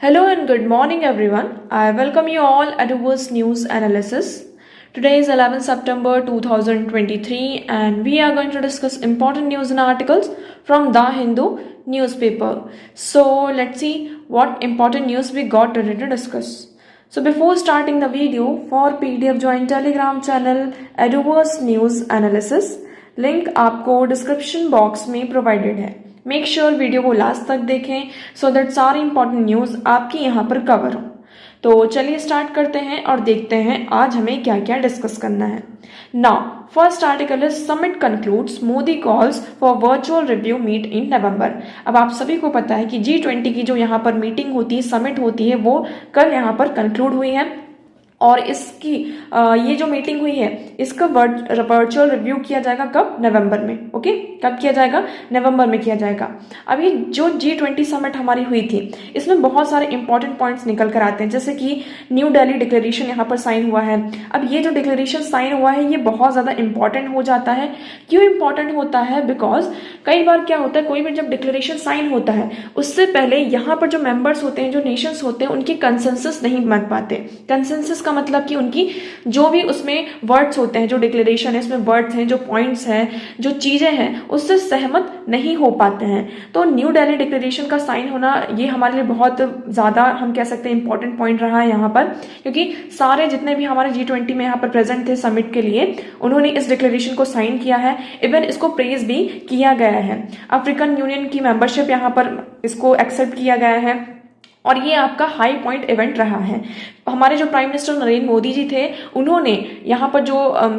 Hello and good morning everyone. I welcome you all at World's News Analysis. Today is 11 September 2023 and we are going to discuss important news and articles from The Hindu newspaper. So let's see what important news we got today to discuss. So before starting the video, for PDF join Telegram channel Eduverse News Analysis. Link आपको description box में provided है. Make sure video को last तक देखें so that सारी important news आपकी यहाँ पर कवर हो. तो चलिए स्टार्ट करते हैं और देखते हैं आज हमें क्या क्या डिस्कस करना है. Now first article is summit concludes Modi calls for virtual review meet in November. अब आप सभी को पता है कि G20 की जो यहाँ पर मीटिंग होती है, समिट होती है, वो कल यहाँ पर कंक्लूड हुई है और इसकी ये जो मीटिंग हुई है इसका वर्चुअल रिव्यू किया जाएगा कब? नवंबर में. ओके, कब किया जाएगा? नवंबर में किया जाएगा. अभी जो G20 समिट हमारी हुई थी इसमें बहुत सारे इंपॉर्टेंट पॉइंट्स निकल कर आते हैं, जैसे कि न्यू दिल्ली डिक्लेरेशन यहाँ पर साइन हुआ है. अब ये जो डिक्लेरेशन साइन हुआ है ये बहुत ज़्यादा इंपॉर्टेंट हो जाता है. क्यों इंपॉर्टेंट होता है? बिकॉज कई बार क्या होता है, कोई भी जब डिक्लेरेशन साइन होता है उससे पहले यहाँ पर जो मेंबर्स होते हैं, जो नेशंस होते हैं, उनकी कंसेंसस नहीं बन पाते. कंसेंसस का मतलब कि उनकी जो भी उसमें वर्ड्स होते हैं, जो डिक्लेरेशन है इसमें वर्ड्स हैं, जो पॉइंट्स हैं, जो चीजें हैं, उससे सहमत नहीं हो पाते हैं. तो न्यू दिल्ली डिक्लेरेशन का साइन होना ये हमारे लिए बहुत ज्यादा, हम कह सकते हैं, इंपॉर्टेंट पॉइंट रहा है यहाँ पर, क्योंकि सारे जितने भी हमारे G20 में यहाँ पर प्रेजेंट थे समिट के लिए, उन्होंने इस डिक्लेरेशन को साइन किया है. इवन इसको प्रेज भी किया गया है. अफ्रीकन यूनियन की मेंबरशिप यहाँ पर इसको एक्सेप्ट किया गया है और ये आपका हाई पॉइंट इवेंट रहा है. हमारे जो प्राइम मिनिस्टर नरेंद्र मोदी जी थे, उन्होंने यहाँ पर जो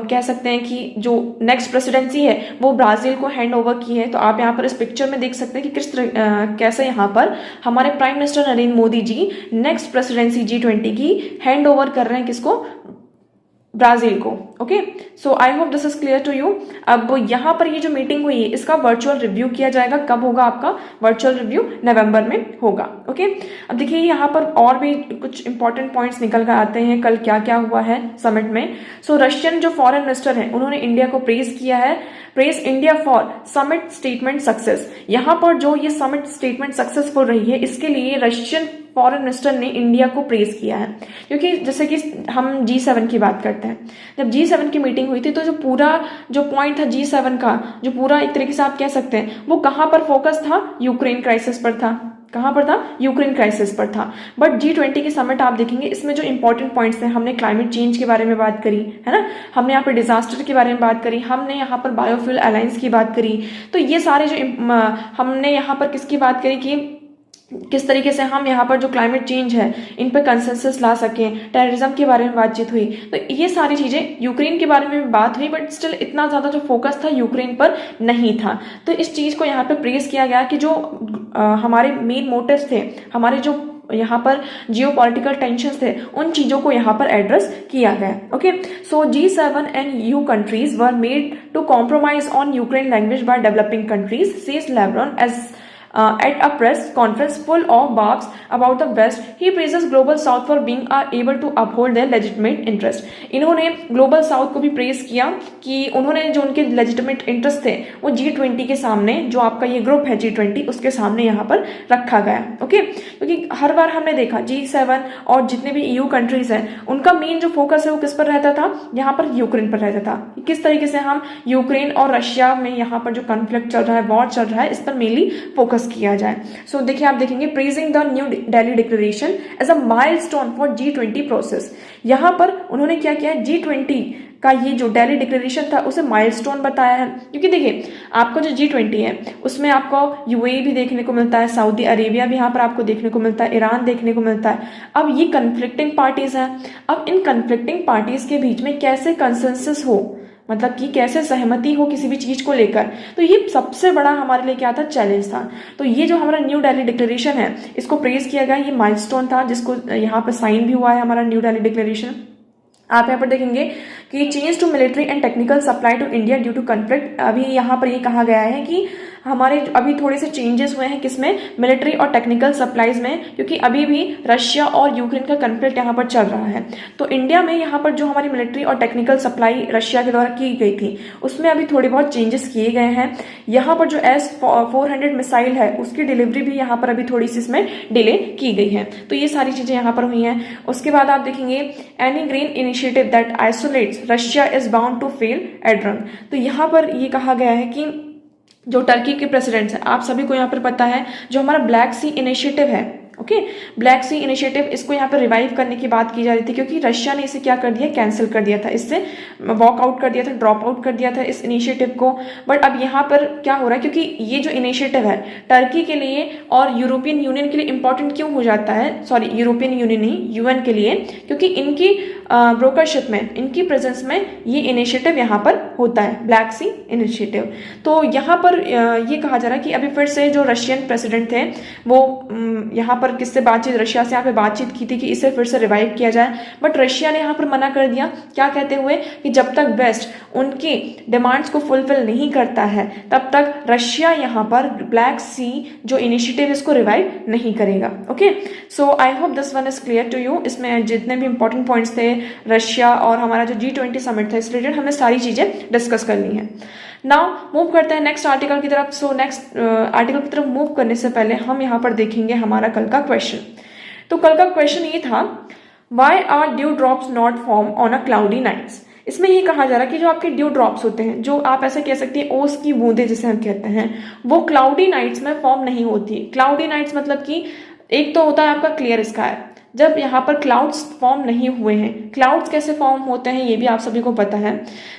कह सकते हैं कि जो नेक्स्ट प्रेसिडेंसी है वो ब्राजील को हैंड ओवर की है. तो आप यहाँ पर इस पिक्चर में देख सकते हैं कि किस तरह कैसे यहाँ पर हमारे prime minister Narendra Modi ji next presidency G20 की हैंड ओवर कर रहे हैं. किसको? ब्राजील को. Okay, so I hope this is clear to you. अब यहाँ पर ये जो मीटिंग हुई है इसका वर्चुअल रिव्यू किया जाएगा. कब होगा आपका वर्चुअल रिव्यू? नवंबर में होगा. ओके, अब देखिए यहाँ पर और भी कुछ इंपॉर्टेंट पॉइंट्स निकल कर आते हैं कल क्या क्या हुआ है समिट में. सो रशियन जो फॉरेन मिनिस्टर हैं उन्होंने इंडिया को प्रेज किया है. Praise India for summit statement success. यहाँ पर जो ये समिट स्टेटमेंट सक्सेसफुल रही है इसके लिए रशियन फॉरेन मिनिस्टर ने इंडिया को प्रेज किया है. क्योंकि जैसे कि हम G7 की बात करते हैं, जब G7 की मीटिंग हुई थी तो जो पूरा जो पॉइंट था G7 का, जो पूरा एक तरीके से आप कह सकते हैं, वो कहाँ पर फोकस था? यूक्रेन क्राइसिस पर था. कहाँ पर था? यूक्रेन क्राइसिस पर था. बट G20 की समिट आप देखेंगे इसमें जो इंपॉर्टेंट पॉइंट्स थे, हमने क्लाइमेट चेंज के बारे में बात करी है ना, हमने यहाँ पर डिजास्टर के बारे में बात करी, हमने यहाँ पर बायोफ्यूल अलायंस की बात करी. तो ये सारे जो हमने यहाँ पर किसकी बात करी कि किस तरीके से हम यहाँ पर जो क्लाइमेट चेंज है इन पर कंसेंसस ला सकें. टेररिज्म के बारे में बातचीत हुई. तो ये सारी चीजें, यूक्रेन के बारे में बात हुई, बट स्टिल इतना ज्यादा जो फोकस था यूक्रेन पर नहीं था. तो इस चीज को यहाँ पे प्रेस किया गया कि जो हमारे मेन मोटिव्स थे, हमारे जो यहाँ पर जियो पॉलिटिकल टेंशन थे, उन चीजों को यहाँ पर एड्रेस किया गया. Okay, so G7 and EU countries were made to compromise on Ukraine language by developing countries, says Lavrov as at a press conference full of barbs about the West. He praises Global South for being able to uphold their legitimate interest. इन्होंने global south को भी press किया कि उन्होंने जो उनके legitimate interest थे वो G20 के सामने, जो आपका ये ग्रुप है G20, उसके सामने यहाँ पर रखा गया. ओके, क्योंकि हर बार हमने देखा G7 और जितने भी EU कंट्रीज हैं उनका मेन जो फोकस है वो किस पर रहता था? यहाँ पर यूक्रेन पर रहता था. किस तरीके से हम यूक्रेन और रशिया में यहाँ पर जो कॉन्फ्लिक्ट चल रहा है, वॉर चल रहा है, इस पर मेनली फोकस किया जाए. सो देखिए आप देखेंगे praising the New Delhi declaration as a milestone for G20 process. यहाँ पर उन्होंने क्या किया है, G20 का ये जो दिल्ली डिक्लेरेशन था उसे माइलस्टोन बताया है. क्योंकि देखिए आपका जो G20 है उसमें आपको UAE भी देखने को मिलता है, सऊदी अरेबिया भी यहाँ पर आपको देखने को मिलता है, ईरान देखने को मिलता है. अब ये कन्फ्लिक्टिंग पार्टीज हैं. अब इन कन्फ्लिक्टिंग पार्टीज के बीच में कैसे कंसेंसस हो, मतलब कि कैसे सहमति हो किसी भी चीज को लेकर, तो ये सबसे बड़ा हमारे लिए क्या था? चैलेंज था. तो ये जो हमारा न्यू दिल्ली डिक्लेरेशन है इसको प्रेज किया गया. ये माइलस्टोन था जिसको यहाँ पर साइन भी हुआ है हमारा न्यू दिल्ली डिक्लेरेशन. आप यहाँ पर देखेंगे कि change to military and technical supply to India due to conflict. अभी यहाँ पर ये कहा गया है कि हमारे अभी थोड़े से चेंजेस हुए हैं किसमें, मिलिट्री और टेक्निकल सप्लाईज में, क्योंकि अभी भी रशिया और यूक्रेन का कन्फ्लिक्ट यहाँ पर चल रहा है। तो इंडिया में यहाँ पर जो हमारी मिलिट्री और टेक्निकल सप्लाई रशिया के द्वारा की गई थी उसमें अभी थोड़े बहुत चेंजेस किए गए हैं। यहाँ पर जो S-400 मिसाइल है उसकी डिलीवरी भी यहाँ पर अभी थोड़ी सी इसमें डिले की गई है। तो ये सारी चीजें यहाँ पर हुई हैं। उसके बाद आप देखेंगे any green initiative that isolates Russia is bound to fail at run. तो यहाँ पर ये कहा गया है कि जो टर्की के प्रेसिडेंट्स हैं, आप सभी को यहाँ पर पता है, जो हमारा ब्लैक सी इनिशिएटिव है, ओके, ब्लैक सी इनिशिएटिव, इसको यहाँ पर रिवाइव करने की बात की जा रही थी, क्योंकि रशिया ने इसे क्या कर दिया, कैंसिल कर दिया था, इससे वॉक आउट कर दिया था, ड्रॉप आउट कर दिया था इस इनिशिएटिव को। बट अब यहाँ पर क्या हो रहा है, क्योंकि ये जो इनिशिएटिव है टर्की के लिए और यूरोपियन यूनियन के लिए इंपॉर्टेंट क्यों हो जाता है, सॉरी यूरोपियन यूनियन नहीं, यूएन के लिए, क्योंकि इनकी ब्रोकरशिप में, इनकी प्रेजेंस में ये इनिशिएटिव यहाँ पर होता है, ब्लैक सी इनिशिएटिव। तो यहाँ पर ये कहा जा रहा है कि अभी फिर से जो रशियन प्रेसिडेंट थे वो यहाँ पर किससे बातचीत, रशिया से यहाँ पे बातचीत की थी कि इसे फिर से रिवाइव किया जाए, बट रशिया ने यहाँ पर मना कर दिया, क्या कहते हुए कि जब तक वेस्ट उनकी डिमांड्स को फुलफिल नहीं करता है तब तक रशिया यहाँ पर ब्लैक सी जो इनिशिएटिव इसको रिवाइव नहीं करेगा। Okay, so I hope this one is clear to you. इसमें जितने भी इंपॉर्टेंट पॉइंट्स थे रशिया और हमारा जो G20 समिट था इस रिलेटेड हमने सारी चीजें डिस्कस कर ली हैं। नाउ मूव करते हैं नेक्स्ट आर्टिकल की तरफ। सो नेक्स्ट आर्टिकल की तरफ मूव करने से पहले हम यहाँ पर देखेंगे हमारा कल का क्वेश्चन। तो कल का क्वेश्चन ये था, why are dew drops not form on a cloudy nights. इसमें ये कहा जा रहा है कि जो आपके ड्यू ड्रॉप्स होते हैं, जो आप ऐसे कह सकते हैं ओस की बूंदें जिसे हम कहते हैं, वो क्लाउडी नाइट्स में फॉर्म नहीं होती। क्लाउडी नाइट्स मतलब कि एक तो होता है आपका क्लियर स्काई, जब यहाँ पर क्लाउड्स फॉर्म नहीं हुए हैं। क्लाउड्स कैसे फॉर्म होते हैं ये भी आप सभी को पता है,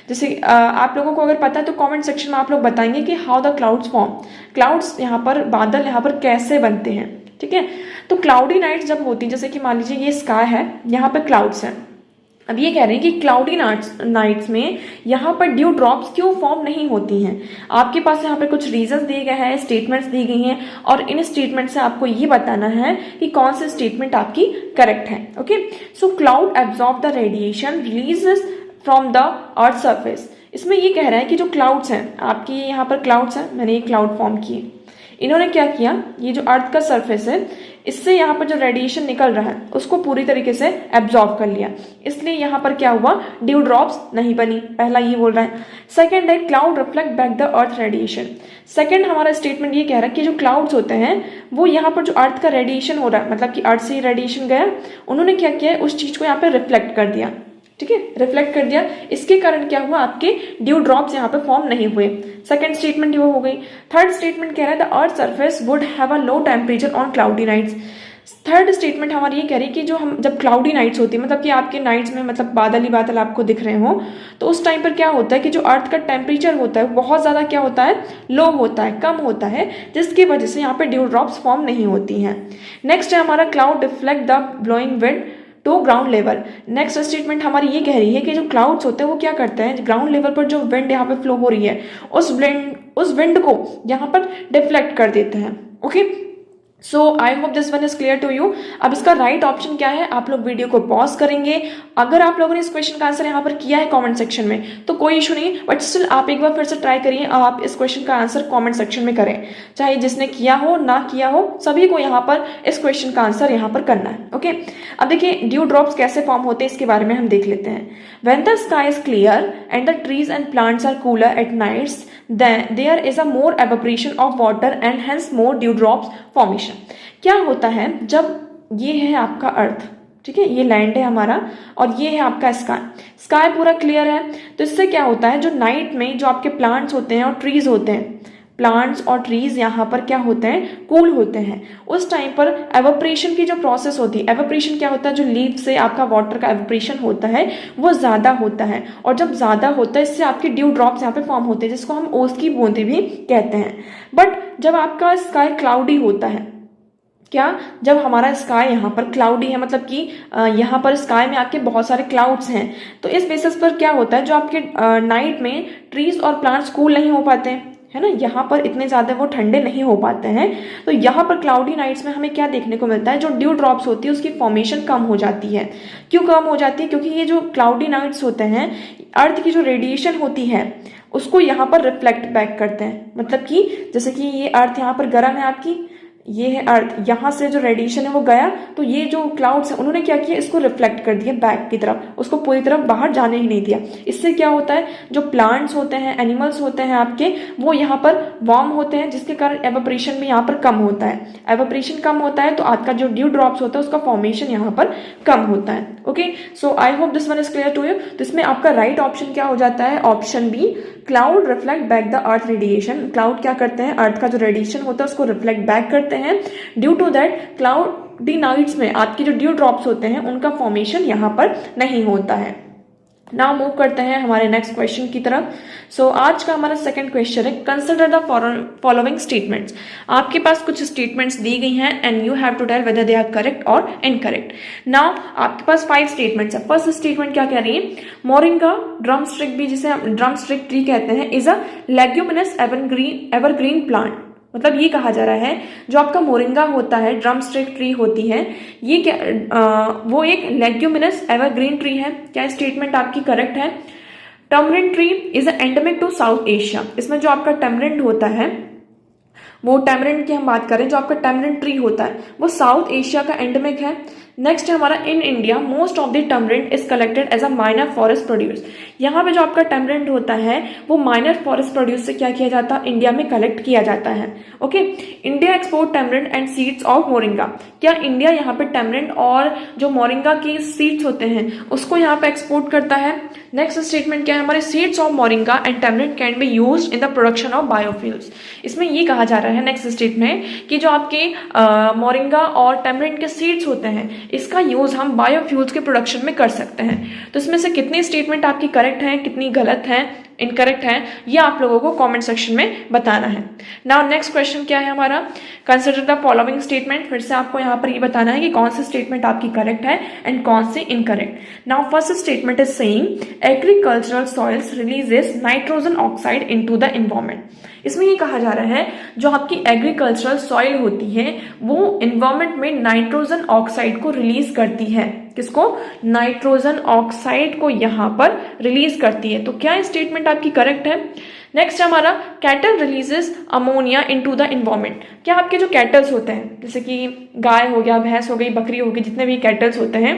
जैसे आप लोगों को अगर पता है तो कमेंट सेक्शन में आप लोग बताएंगे कि how the clouds form, clouds यहाँ पर, बादल यहाँ पर कैसे बनते हैं, ठीक है। तो क्लाउडी नाइट्स जब होती है, जैसे कि मान लीजिए ये स्काई है, यहाँ पे क्लाउड्स हैं, अब ये कह रहे हैं कि क्लाउडी नाइट्स में यहाँ पर ड्यू ड्रॉप्स क्यों फॉर्म नहीं होती हैं। आपके पास यहाँ पर कुछ रीजंस दिए गए हैं, स्टेटमेंट्स दी गई हैं, और इन स्टेटमेंट से आपको ये बताना है कि कौन से स्टेटमेंट आपकी करेक्ट है। Okay, so cloud absorb the radiation releases from the earth surface. इसमें ये कह रहा है कि जो क्लाउड्स हैं, आपकी यहाँ पर क्लाउड्स हैं, मैंने ये क्लाउड फॉर्म किए, इन्होंने क्या किया, ये जो अर्थ का सरफेस है इससे यहाँ पर जो रेडिएशन निकल रहा है उसको पूरी तरीके से एब्जॉर्ब कर लिया, इसलिए यहाँ पर क्या हुआ, ड्यू ड्रॉप्स नहीं बनी। पहला ये बोल रहा है। सेकंड है cloud reflect back the earth radiation. Second हमारा स्टेटमेंट ये कह रहा है कि जो क्लाउड्स होते हैं वो यहाँ पर जो अर्थ का रेडिएशन हो रहा है, मतलब कि अर्थ से रेडिएशन गया, उन्होंने क्या किया, उस चीज को यहाँ पे रिफ्लेक्ट कर दिया, ठीक है, रिफ्लेक्ट कर दिया। इसके कारण क्या हुआ, आपके ड्यू ड्रॉप्स यहाँ पे फॉर्म नहीं हुए। सेकंड स्टेटमेंट ये हो गई। थर्ड स्टेटमेंट कह रहा है the earth surface would have a low temperature on cloudy nights. Third statement हमारी ये कह रही है कि जो हम जब क्लाउडी नाइट्स होती है, मतलब कि आपके नाइट्स में मतलब बादल ही बादल आपको दिख रहे हो, तो उस टाइम पर क्या होता है कि जो अर्थ का टेम्परेचर होता है बहुत ज़्यादा क्या होता है, लो होता है, कम होता है, जिसकी वजह से यहाँ पे ड्यू ड्रॉप्स फॉर्म नहीं होती हैं। नेक्स्ट है हमारा cloud deflect the blowing wind to ground level. Next statement हमारी ये कह रही है कि जो क्लाउड्स होते हैं वो क्या करते हैं, ग्राउंड लेवल पर जो विंड यहाँ पे फ्लो हो रही है उस विंड को यहाँ पर डिफ्लेक्ट कर देते हैं। Okay, so I hope this one is clear to you. अब इसका राइट ऑप्शन क्या है, आप लोग वीडियो को पॉज करेंगे। अगर आप लोगों ने इस क्वेश्चन का आंसर यहाँ पर किया है कमेंट सेक्शन में तो कोई इशू नहीं, बट स्टिल आप एक बार फिर से ट्राई करिए, आप इस क्वेश्चन का आंसर कमेंट सेक्शन में करें, चाहे जिसने किया हो ना किया हो, सभी को यहाँ पर इस क्वेश्चन का आंसर यहाँ पर करना है। ओके, अब देखिए ड्यू ड्रॉप्स कैसे फॉर्म होते हैं इसके बारे में हम देख लेते हैं। When the sky is clear and the trees and plants are cooler at nights, then there is a more evaporation of water and hence more dew drops formation। क्या होता है, जब ये है आपका अर्थ, ठीक है, ये लैंड है हमारा और ये है आपका स्काई पूरा क्लियर है, तो इससे क्या होता है, जो नाइट में जो आपके प्लांट्स होते हैं और ट्रीज होते हैं, प्लांट्स और ट्रीज यहाँ पर क्या होते हैं, कूल होते हैं। उस टाइम पर एवोपरेशन की जो प्रोसेस होती है, एवोपरेशन क्या होता है, जो लीफ से आपका वाटर का एवोपरेशन होता है वो ज़्यादा होता है, और जब ज़्यादा होता है इससे आपके ड्यू ड्रॉप्स यहाँ पे फॉर्म होते हैं, जिसको हम ओस की बूंदें भी कहते हैं। बट जब आपका स्काई क्लाउडी होता है, क्या, जब हमारा स्काई यहाँ पर क्लाउडी है, मतलब कि यहाँ पर स्काई में आपके बहुत सारे क्लाउड्स हैं, तो इस बेसिस पर क्या होता है, जो आपके नाइट में ट्रीज और प्लांट्स कूल नहीं हो पाते हैं, है ना, यहाँ पर इतने ज़्यादा वो ठंडे नहीं हो पाते हैं, तो यहाँ पर क्लाउडी नाइट्स में हमें क्या देखने को मिलता है, जो ड्यू ड्रॉप्स होती है उसकी फॉर्मेशन कम हो जाती है। क्यों कम हो जाती है, क्योंकि ये जो क्लाउडी नाइट्स होते हैं, अर्थ की जो रेडिएशन होती है उसको यहाँ पर रिफ्लेक्ट बैक करते हैं। मतलब कि जैसे कि ये अर्थ यहाँ पर गर्म है आपकी, ये है अर्थ, यहाँ से जो रेडिएशन है वो गया, तो ये जो क्लाउड्स है उन्होंने क्या किया, इसको रिफ्लेक्ट कर दिया बैक की तरफ, उसको पूरी तरफ बाहर जाने ही नहीं दिया। इससे क्या होता है, जो प्लांट्स होते हैं, एनिमल्स होते हैं आपके, वो यहाँ पर वार्म होते हैं, जिसके कारण एवापोरेशन भी यहाँ पर कम होता है। एवापोरेशन कम होता है तो आपका जो ड्यू ड्रॉप्स होता है उसका फॉर्मेशन यहाँ पर कम होता है। Okay, so I hope this one is clear to you. तो इसमें आपका राइट ऑप्शन क्या हो जाता है, option B, cloud reflect back the earth radiation. Cloud क्या करते हैं, अर्थ का जो रेडिएशन होता है उसको रिफ्लेक्ट बैक करते हैं। Due to that cloudy nights में आपके जो ड्यू ड्रॉप्स होते हैं उनका फॉर्मेशन यहां पर नहीं होता है। नाउ मूव करते हैं हमारे नेक्स्ट क्वेश्चन की तरफ। सो आज का हमारा सेकंड क्वेश्चन है, कंसिडर द फॉलोइंग स्टेटमेंट्स। आपके पास कुछ स्टेटमेंट्स दी गई हैं and you have to tell whether they are correct और इनकरेक्ट। नाउ आपके पास 5 स्टेटमेंट्स है। फर्स्ट स्टेटमेंट क्या कह रही है, मोरिंगा ड्रम स्टिक भी जिसे ड्रम स्टिक ट्री कहते हैं, is a leguminous evergreen plant. मतलब ये कहा जा रहा है जो आपका मोरिंगा होता है, ड्रम स्टिक ट्री होती है, ये क्या वो एक लेग्यूमिनस एवरग्रीन ट्री है। क्या स्टेटमेंट आपकी करेक्ट है। Tamarind tree is endemic to South Asia. इसमें जो आपका टैमरिंड होता है, वो टैमरिंड की हम बात करें, जो आपका टैमरिंड ट्री होता है वो साउथ एशिया का एंडेमिक है। नेक्स्ट है हमारा, in India most of the tamarind is collected as a minor forest produce. यहाँ पे जो आपका टैमरिंड होता है वो माइनर फॉरेस्ट प्रोड्यूस से क्या किया जाता है, इंडिया में कलेक्ट किया जाता है। Okay, India export tamarind and seeds of moringa. क्या इंडिया यहाँ पे टैमरिंड और जो मोरिंगा की सीड्स होते हैं उसको यहाँ पे एक्सपोर्ट करता है। नेक्स्ट स्टेटमेंट क्या है हमारे, seeds of moringa and tamarind can be used in the production of biofuels. इसमें ये कहा जा रहा है नेक्स्ट स्टेटमेंट कि जो आपके मोरिंगा और टैमरिंड के सीड्स होते हैं इसका यूज हम बायोफ्यूल्स के प्रोडक्शन में कर सकते हैं। तो इसमें से कितनी स्टेटमेंट आपकी करेक्ट है, कितनी गलत है, इनकरेक्ट है, ये आप लोगों को कमेंट सेक्शन में बताना है। नाउ नेक्स्ट क्वेश्चन क्या है हमारा, कंसिडर द फॉलोइंग स्टेटमेंट। फिर से आपको यहाँ पर ये बताना है कि कौन सी स्टेटमेंट आपकी करेक्ट है एंड कौन सी incorrect. Now first statement is saying agricultural soils releases nitrogen oxide into the environment. इसमें ये कहा जा रहा है जो आपकी एग्रीकल्चरल सॉइल होती है वो एनवायरनमेंट में नाइट्रोजन ऑक्साइड को रिलीज करती है। किसको, नाइट्रोजन ऑक्साइड को यहाँ पर रिलीज करती है। तो क्या स्टेटमेंट आपकी करेक्ट है। नेक्स्ट हमारा, cattle releases ammonia into the environment. क्या आपके जो कैटल्स होते हैं, जैसे कि गाय हो गया, भैंस हो गई, बकरी हो गई, जितने भी कैटल्स होते हैं,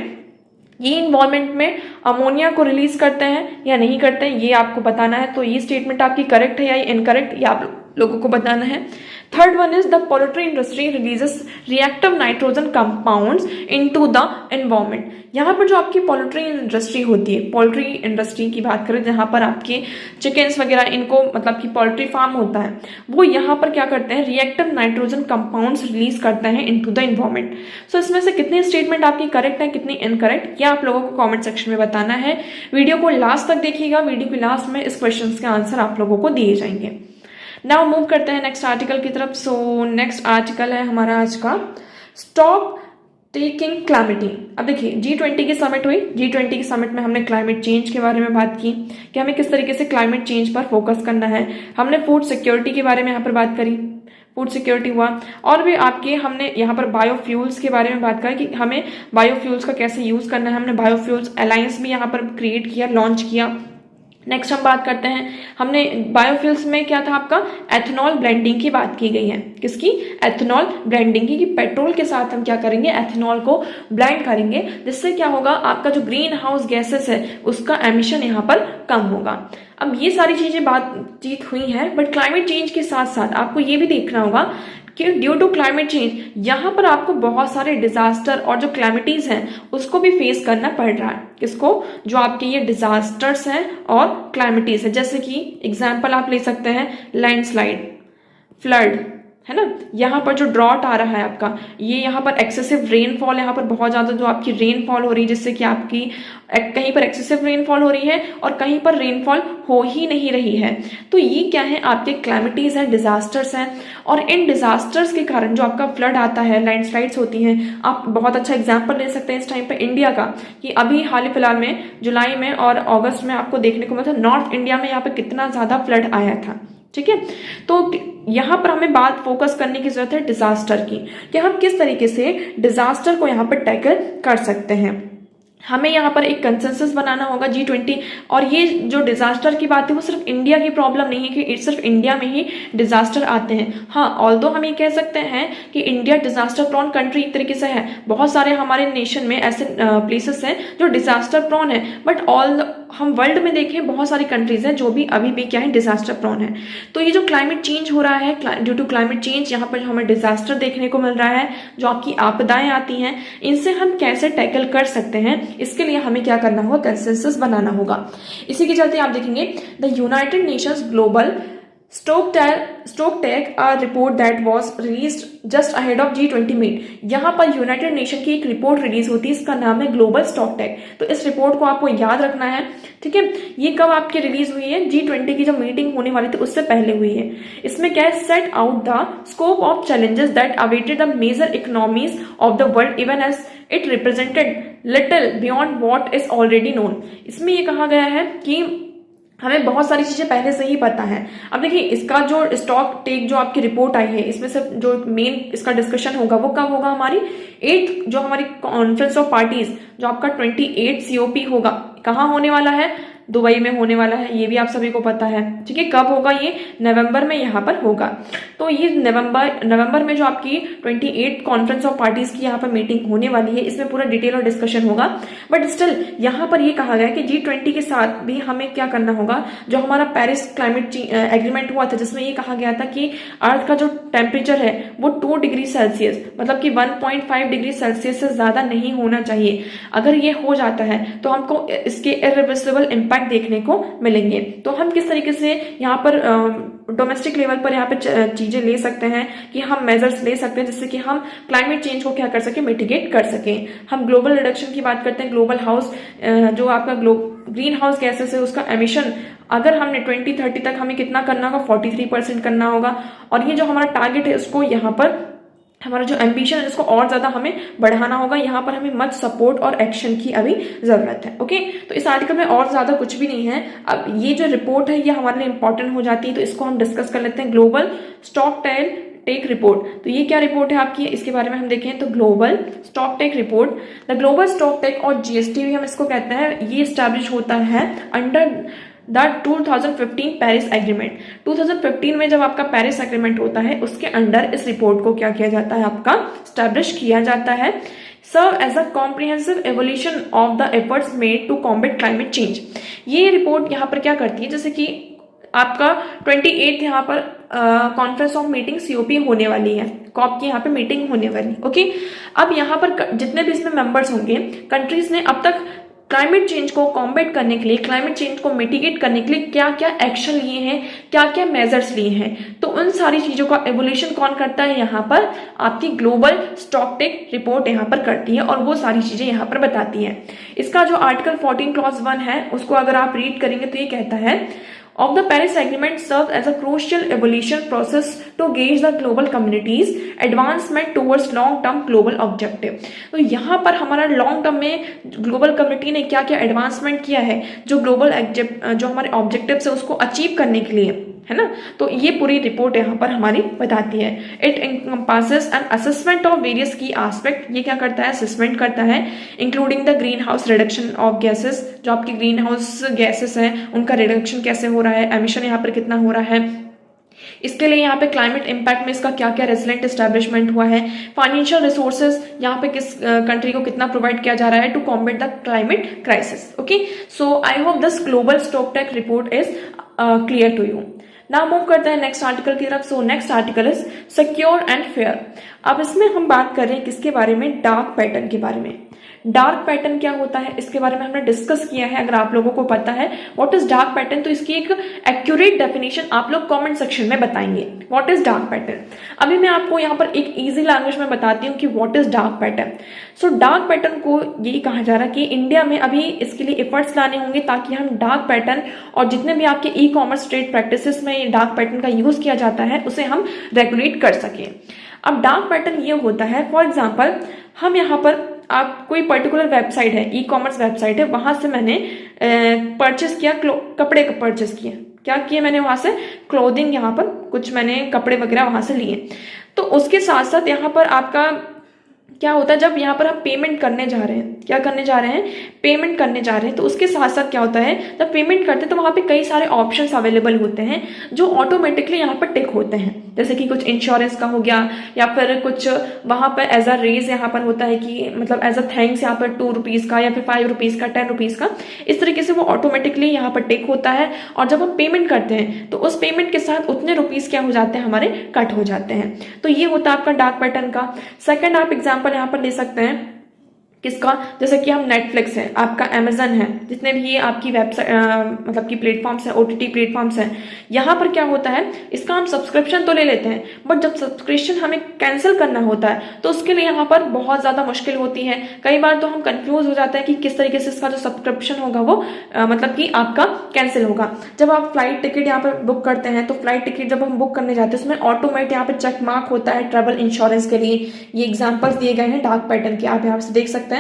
ये इन्वॉल्वमेंट में अमोनिया को रिलीज करते हैं या नहीं करते हैं, ये आपको बताना है। तो ये स्टेटमेंट आपकी करेक्ट है या इनकरेक्ट, ये आप लोगों को बताना है। Third one is the poultry industry releases reactive nitrogen compounds into the environment. यहाँ पर जो आपकी पोल्ट्री इंडस्ट्री होती है, पोल्ट्री इंडस्ट्री की बात करें जहाँ पर आपके चिकन्स वगैरह इनको मतलब कि पोल्ट्री फार्म होता है, वो यहाँ पर क्या करते हैं, रिएक्टिव नाइट्रोजन कंपाउंड्स रिलीज करते हैं इनटू द एनवायरनमेंट। सो इसमें से कितनी स्टेटमेंट आपकी करेक्ट है, कितनी इनकरेक्ट, ये आप लोगों को कॉमेंट सेक्शन में बताना है। वीडियो को लास्ट तक देखिएगा, वीडियो के लास्ट में इस क्वेश्चन के आंसर आप लोगों को दिए जाएंगे। नाउ मूव करते हैं नेक्स्ट आर्टिकल की तरफ। सो नेक्स्ट आर्टिकल है हमारा आज का, स्टॉप टेकिंग क्लाइमेट। अब देखिए G20 की समिट हुई, G20 की समिट में हमने क्लाइमेट चेंज के बारे में बात की कि हमें किस तरीके से क्लाइमेट चेंज पर फोकस करना है। हमने फूड सिक्योरिटी के बारे में यहाँ पर बात करी, फूड सिक्योरिटी हुआ, और भी आपके हमने यहाँ पर बायोफ्यूल्स के बारे में बात करी कि हमें बायोफ्यूल्स का कैसे यूज करना है। हमने बायोफ्यूल्स अलायंस भी यहाँ पर क्रिएट किया, लॉन्च किया। नेक्स्ट हम बात करते हैं, हमने बायोफ्यूल्स में क्या था आपका, एथेनॉल ब्लेंडिंग की बात की गई है। किसकी, एथेनॉल ब्लेंडिंग की, कि पेट्रोल के साथ हम क्या करेंगे, एथेनॉल को ब्लेंड करेंगे, जिससे क्या होगा, आपका जो ग्रीन हाउस गैसेस है उसका एमिशन यहाँ पर कम होगा। अब ये सारी चीजें बातचीत हुई है, बट क्लाइमेट चेंज के साथ साथ आपको ये भी देखना होगा कि ड्यू टू क्लाइमेट चेंज यहाँ पर आपको बहुत सारे डिजास्टर और जो क्लैमिटीज हैं उसको भी फेस करना पड़ रहा है। किसको, जो आपके ये डिजास्टर्स हैं और क्लैमिटीज है। जैसे कि एग्जाम्पल आप ले सकते हैं, लैंडस्लाइड, फ्लड, है ना, यहाँ पर जो ड्रॉट आ रहा है आपका, ये यहाँ पर एक्सेसिव रेनफॉल, यहाँ पर बहुत ज्यादा जो आपकी रेनफॉल हो रही है, जिससे कि आपकी कहीं पर एक्सेसिव रेनफॉल हो रही है और कहीं पर रेनफॉल हो ही नहीं रही है। तो ये क्या है, आपके क्लैमिटीज हैं, डिजास्टर्स हैं, और इन डिजास्टर्स के कारण जो आपका फ्लड आता है, लैंडस्लाइड्स होती हैं। आप बहुत अच्छा एग्जाम्पल ले सकते हैं इस टाइम पे इंडिया का, कि अभी हाल ही फिलहाल में जुलाई में और अगस्त में आपको देखने को मिला था, नॉर्थ इंडिया में यहाँ पे कितना ज्यादा फ्लड आया था। ठीक है, तो यहाँ पर हमें बात फोकस करने की जरूरत है डिजास्टर की, कि हम किस तरीके से डिजास्टर को यहाँ पर टैकल कर सकते हैं। हमें यहाँ पर एक कंसेंसस बनाना होगा G20। और ये जो डिजास्टर की बात है वो सिर्फ इंडिया की प्रॉब्लम नहीं है कि सिर्फ इंडिया में ही डिजास्टर आते हैं। हाँ, ऑल्दो हम ये कह सकते हैं कि इंडिया डिजास्टर प्रोन कंट्री एक तरीके से है, बहुत सारे हमारे नेशन में ऐसे प्लेसेस हैं जो डिजास्टर प्रोन है, बट हम वर्ल्ड में देखें बहुत सारी कंट्रीज हैं जो भी अभी भी क्या है, डिजास्टर प्रोन है। तो ये जो क्लाइमेट चेंज हो रहा है, ड्यू टू क्लाइमेट चेंज यहाँ पर जो हमें डिजास्टर देखने को मिल रहा है, जो आपकी आपदाएं आती हैं, इनसे हम कैसे टैकल कर सकते हैं, इसके लिए हमें क्या करना होगा, कंसेंसस बनाना होगा। इसी के चलते आप देखेंगे the United Nations global stocktake report that was released just ahead of G20 meet. यहाँ पर यूनाइटेड नेशन की एक रिपोर्ट रिलीज होती है, इसका नाम है ग्लोबल स्टॉकटेक। तो इस रिपोर्ट को आपको याद रखना है, ठीक है। ये कब आपकी रिलीज हुई है, G20 की जब मीटिंग होने वाली थी उससे पहले हुई है। इसमें क्या है, set out the scope of challenges that awaited the major economies of the world even as it represented little beyond what is already known. इसमें ये कहा गया है कि हमें बहुत सारी चीजें पहले से ही पता है। अब देखिए, इसका जो स्टॉक टेक जो आपकी रिपोर्ट आई है, इसमें से जो मेन इसका डिस्कशन होगा वो कब होगा, हमारी 8th जो हमारी कॉन्फ्रेंस ऑफ पार्टीज, जो आपका 28 COP होगा, कहाँ होने वाला है, दुबई में होने वाला है। ये भी आप सभी को पता है, ठीक है। कब होगा ये, नवंबर में यहाँ पर होगा। तो ये नवंबर में जो आपकी 28 कॉन्फ्रेंस ऑफ पार्टीज की यहाँ पर मीटिंग होने वाली है, इसमें पूरा डिटेल और डिस्कशन होगा। बट स्टिल यहाँ पर ये कहा गया है कि G20 के साथ भी हमें क्या करना होगा, जो हमारा पेरिस क्लाइमेट एग्रीमेंट हुआ था, जिसमें ये कहा गया था कि अर्थ का जो टेम्परेचर है वो 2 डिग्री सेल्सियस, मतलब कि 1.5 डिग्री सेल्सियस से ज्यादा नहीं होना चाहिए। अगर ये हो जाता है तो हमको इसके इरिवर्सिबल इम्पैक्ट देखने को मिलेंगे। तो हम किस तरीके से यहाँ पर डोमेस्टिक लेवल पर यहाँ पे चीजें ले सकते हैं कि हम मेजर्स ले सकते हैं जिससे कि हम क्लाइमेट चेंज को क्या कर सके, मिटिगेट कर सके। हम ग्लोबल रिडक्शन की बात करते हैं, ग्लोबल हाउस जो आपका ग्रीन हाउस गैसेस है उसका एमिशन अगर हमने 2030 तक हमें कितना करना होगा, 43% करना होगा। और ये जो हमारा टारगेट है उसको यहाँ पर हमारा जो एम्बिशन है इसको और ज्यादा हमें बढ़ाना होगा। यहाँ पर हमें मच सपोर्ट और एक्शन की अभी जरूरत है। ओके, तो इस आर्टिकल में और ज्यादा कुछ भी नहीं है। अब ये जो रिपोर्ट है ये हमारे लिए इंपॉर्टेंट हो जाती है, तो इसको हम डिस्कस कर लेते हैं। ग्लोबल स्टॉकटेक रिपोर्ट, तो ये क्या रिपोर्ट है आपकी, इसके बारे में हम देखें तो global stocktake report, the global स्टॉकटेक और GST भी हम इसको कहते हैं, ये स्टैब्लिश होता है अंडर द 2015 पेरिस एग्रीमेंट। 2015 में जब आपका पेरिस एग्रीमेंट होता है उसके अंडर इस रिपोर्ट को क्या किया जाता है, आपका स्टैब्लिश किया जाता है। Serve as a comprehensive evolution of the efforts made to combat climate change. ये रिपोर्ट यहाँ पर क्या करती है, जैसे कि आपका 28 यहाँ पर कॉन्फ्रेंस ऑफ मीटिंग COP होने वाली है, कॉप की यहाँ पे मीटिंग होने वाली। ओके, अब यहाँ पर जितने भी इसमें मेंबर्स होंगे, कंट्रीज ने अब तक क्लाइमेट चेंज को कॉम्बैट करने के लिए, क्लाइमेट चेंज को मिटिगेट करने के लिए क्या क्या एक्शन लिए हैं, क्या क्या मेजर्स लिए हैं, तो उन सारी चीजों का एवोल्यूशन कौन करता है, यहाँ पर आपकी ग्लोबल स्टॉकटेक रिपोर्ट यहाँ पर करती है और वो सारी चीजें यहाँ पर बताती है। इसका जो आर्टिकल 14 क्लॉज 1 है उसको अगर आप रीड करेंगे तो ये कहता है of the Paris Agreement serves as a crucial evolution process to gauge the global community's advancement towards long-term global objective। तो यहाँ पर हमारा लॉन्ग टर्म में ग्लोबल कम्युनिटी ने क्या क्या एडवांसमेंट किया है, जो ग्लोबल जो हमारे ऑब्जेक्टिव्स है उसको अचीव करने के लिए, है ना। तो ये पूरी रिपोर्ट यहाँ पर हमारी बताती है। It encompasses an assessment of various key aspect। ये क्या करता है, असेसमेंट करता है, including the green house reduction of gases, जो आपकी ग्रीन हाउस गैसेस हैं उनका रिडक्शन कैसे हो रहा है, एमिशन यहाँ पर कितना हो रहा है, इसके लिए यहाँ पे क्लाइमेट इंपैक्ट में इसका क्या क्या रेजिलेंट एस्टेब्लिशमेंट हुआ है, फाइनेंशियल रिसोर्सेज यहाँ पे किस कंट्री को कितना प्रोवाइड किया जा रहा है to combat the climate crisis. Okay, so I hope this global stocktake report is clear to you. Now move करते हैं नेक्स्ट आर्टिकल की तरफ। So next article is secure and fair. अब इसमें हम बात कर रहे हैं किसके बारे में, डार्क पैटर्न के बारे में। डार्क पैटर्न क्या होता है इसके बारे में हमने डिस्कस किया है। अगर आप लोगों को पता है व्हाट इज डार्क पैटर्न तो इसकी एक एक्यूरेट डेफिनेशन आप लोग कमेंट सेक्शन में बताएंगे व्हाट इज डार्क पैटर्न। अभी मैं आपको यहाँ पर एक इजी लैंग्वेज में बताती हूँ कि what is dark pattern. So dark pattern को यही कहा जा रहा है कि इंडिया में अभी इसके लिए एफर्ट्स लाने होंगे ताकि हम डार्क पैटर्न और जितने भी आपके E-कॉमर्स ट्रेड प्रैक्टिसेस में डार्क पैटर्न का यूज किया जाता है उसे हम रेगुलेट कर सकें। अब डार्क पैटर्न ये होता है, फॉर एग्जाम्पल हम यहाँ पर आप कोई पर्टिकुलर वेबसाइट है, E-कॉमर्स वेबसाइट है, वहां से मैंने परचेस किया, कपड़े का परचेस किया, क्या किया मैंने वहां से क्लोथिंग, यहाँ पर कुछ मैंने कपड़े वगैरह वहां से लिए। तो उसके साथ साथ यहाँ पर आपका क्या होता है जब यहाँ पर हम पेमेंट करने जा रहे हैं, क्या करने जा रहे हैं, पेमेंट करने जा रहे हैं, तो उसके साथ साथ क्या होता है जब पेमेंट करते हैं तो वहाँ पे कई सारे ऑप्शंस अवेलेबल होते हैं जो ऑटोमेटिकली यहाँ पर टिक होते हैं। जैसे कि कुछ इंश्योरेंस का हो गया, या फिर कुछ वहाँ पर एज अ रेज यहाँ पर होता है कि मतलब एज अ थैंक्स यहाँ पर 2 रुपीज़ का या फिर 5 रुपीज़ का, 10 रुपीज़ का, इस तरीके से वो ऑटोमेटिकली यहाँ पर टिक होता है। और जब हम पेमेंट करते हैं तो उस पेमेंट के साथ उतने रुपीज़ क्या हो जाते हैं, हमारे कट हो जाते हैं। तो ये होता है आपका डार्क पैटर्न का। सेकंड आप एग्जांपल यहाँ पर ले सकते हैं किसका, जैसे कि हम नेटफ्लिक्स है, आपका अमेजन है, जितने भी ये आपकी वेबसाइट मतलब कि प्लेटफॉर्म्स है, ओटीटी प्लेटफॉर्म्स है, यहाँ पर क्या होता है इसका हम सब्सक्रिप्शन तो ले लेते हैं, बट जब सब्सक्रिप्शन हमें कैंसिल करना होता है तो उसके लिए यहाँ पर बहुत ज़्यादा मुश्किल होती है। कई बार तो हम कंफ्यूज हो जाते हैं कि किस तरीके से इसका जो सब्सक्रिप्शन होगा वो मतलब कि आपका कैंसिल होगा। जब आप फ्लाइट टिकट यहाँ पर बुक करते हैं तो फ्लाइट टिकट जब हम बुक करने जाते हैं उसमें ऑटोमेटिक यहाँ पर चेक मार्क होता है ट्रेवल इंश्योरेंस के लिए। ये एग्जाम्पल्स दिए गए हैं डार्क पैटर्न के, आप यहाँ से देख सकते हैं।